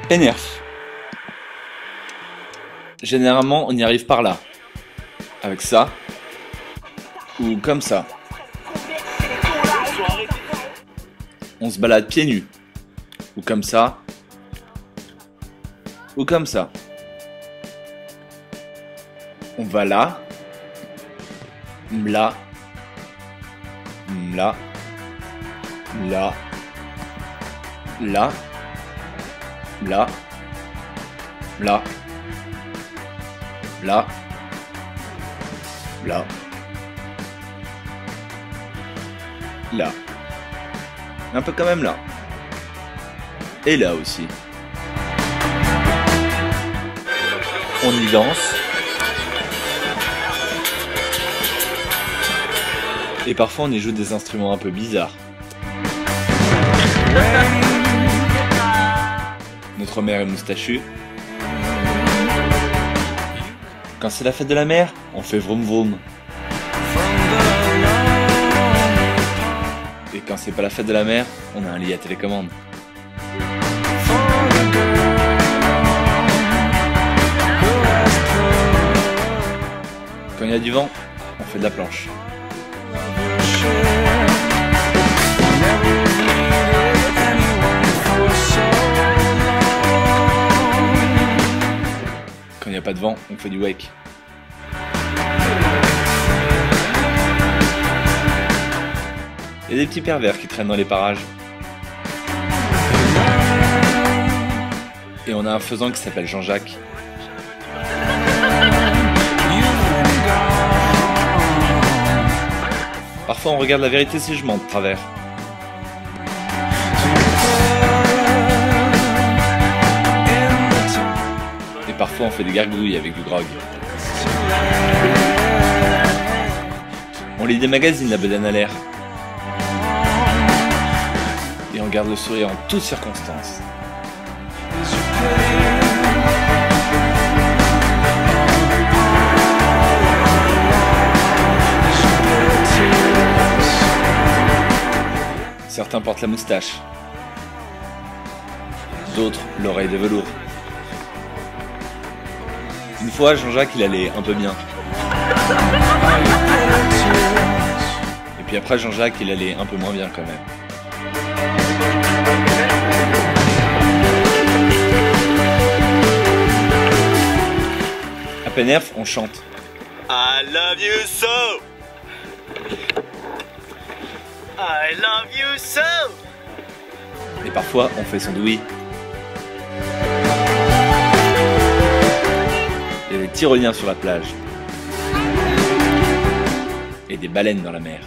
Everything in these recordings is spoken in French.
Pénerf. Généralement, on y arrive par là. Avec ça. Ou comme ça. On se balade pieds nus. Ou comme ça. Ou comme ça. On va là. Là. Là. Là. Là. Là. Là. Là. Là. Là. Un peu quand même là. Et là aussi. On y danse. Et parfois on y joue des instruments un peu bizarres. Notre mère est moustachue. Quand c'est la fête de la mer, on fait vroom vroom. Et quand c'est pas la fête de la mer, on a un lit à télécommande. Quand il y a du vent, on fait de la planche. Quand il n'y a pas de vent, on fait du wake. Il y a des petits pervers qui traînent dans les parages. Et on a un faisan qui s'appelle Jean-Jacques. Parfois on regarde la vérité si je mens de travers. Et parfois on fait des gargouilles avec du grog. On lit des magazines, la bedaine à l'air. Et on garde le sourire en toutes circonstances. Certains portent la moustache, d'autres l'oreille de velours. Une fois, Jean-Jacques, il allait un peu bien. Et puis après, Jean-Jacques, il allait un peu moins bien quand même. À Pénerf, on chante. I love you so. I love you so. Et parfois, on fait son douille. Il y a des tyroliens sur la plage. Et des baleines dans la mer.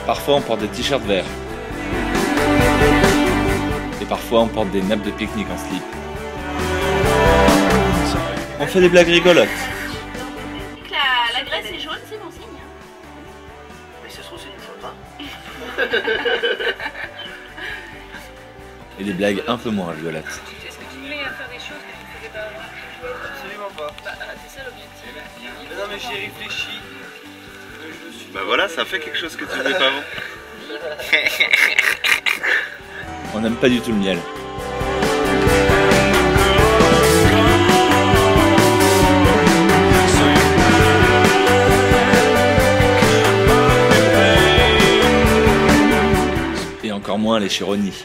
Parfois, on porte des t-shirts verts. Et parfois, on porte des nappes de pique-nique en slip. On fait des blagues rigolotes. La graisse est jaune, c'est bon signe. Mais ça se trouve, c'est du foie gras. Et des blagues un peu moins rigolotes. Est-ce que tu voulais faire des choses que tu ne faisais pas avant? Absolument pas. C'est ça l'objectif. Mais non, mais j'y ai réfléchi. Bah voilà, ça fait quelque chose que tu faisais pas avant. On n'aime pas du tout le miel. Et encore moins les chironis.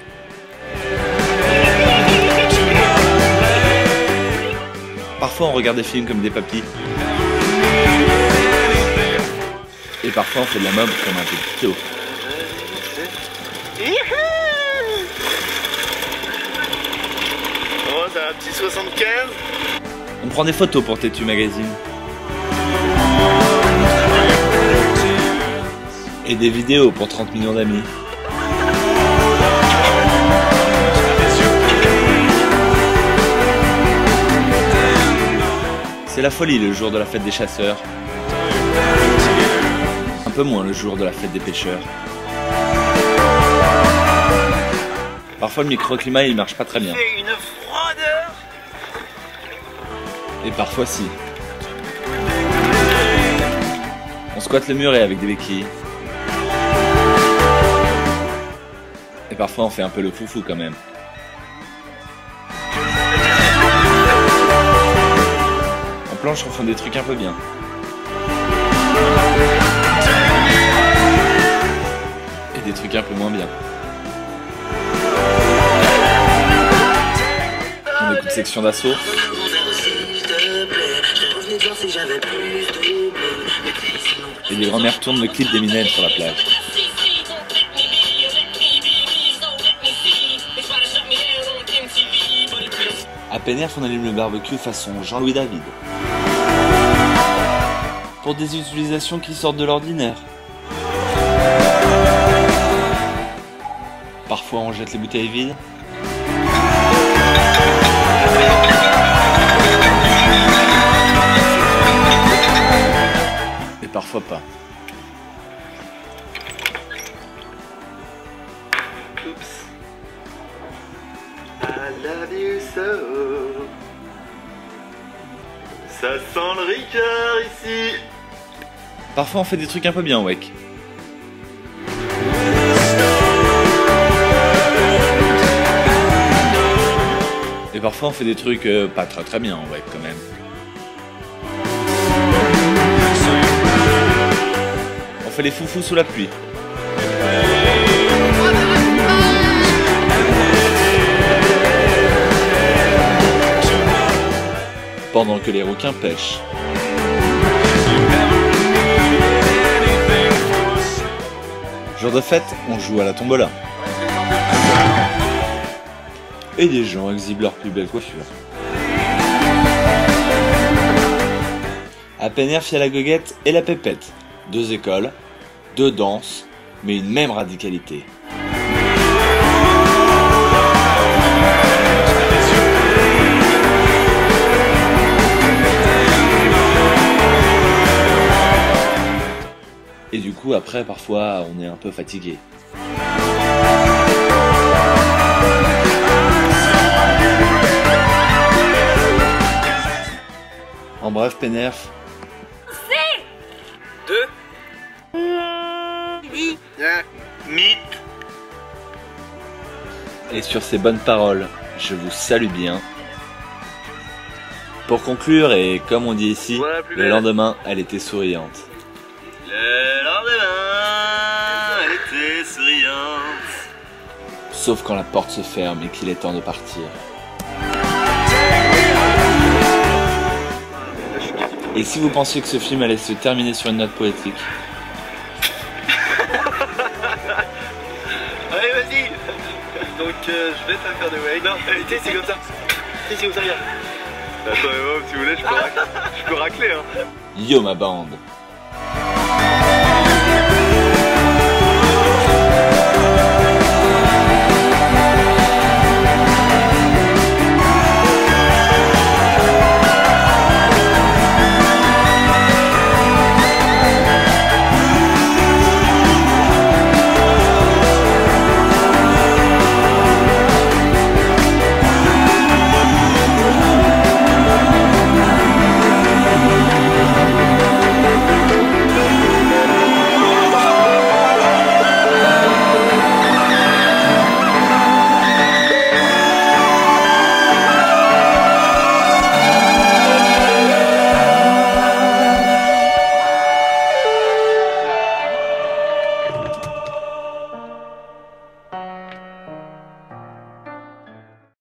Parfois on regarde des films comme des papis. Et parfois on fait de la mob comme un petit Théo. Oh, t'as un petit 75. On prend des photos pour Tétu Magazine. Et des vidéos pour 30 millions d'amis. C'est la folie le jour de la fête des chasseurs. Un peu moins le jour de la fête des pêcheurs. Parfois le microclimat il marche pas très bien. C'est une froideur. Et parfois si. On squatte le muret avec des béquilles. Et parfois on fait un peu le foufou quand même. En planche on fait des trucs un peu bien. Et des trucs un peu moins bien. On écoute section d'assaut. Et les grand-mères tournent le clip d'Eminem sur la plage. À Pénerf, on allume le barbecue façon Jean-Louis David. Pour des utilisations qui sortent de l'ordinaire. Parfois on jette les bouteilles vides. Et parfois pas. Oups. I love you so. Ça sent le Ricard ici. Parfois on fait des trucs un peu bien, Weck. Et parfois on fait des trucs pas très bien, Weck, quand même. On fait les foufous sous la pluie. Pendant que les requins pêchent. Jour de fête, on joue à la tombola. Et des gens exhibent leur plus belle coiffure. À Pénerf, il y a la goguette et la pépette. 2 écoles, 2 danses, mais une même radicalité. Et du coup, après, parfois, on est un peu fatigué. En bref, Pénerf. C'est 2 Mythe. Et sur ces bonnes paroles, je vous salue bien. Pour conclure, et comme on dit ici, Voilà, plus le belle. lendemain, elle était souriante. Le lendemain, elle était souriante. Sauf quand la porte se ferme et qu'il est temps de partir. Et si vous pensiez que ce film allait se terminer sur une note poétique, Allez, vas-y. Donc, je vais te la faire de Wayne. Non, tu sais, c'est comme ça. Tu sais, c'est comme ça, regarde. Attends, si vous voulez, je peux racler, hein. yo ma bande!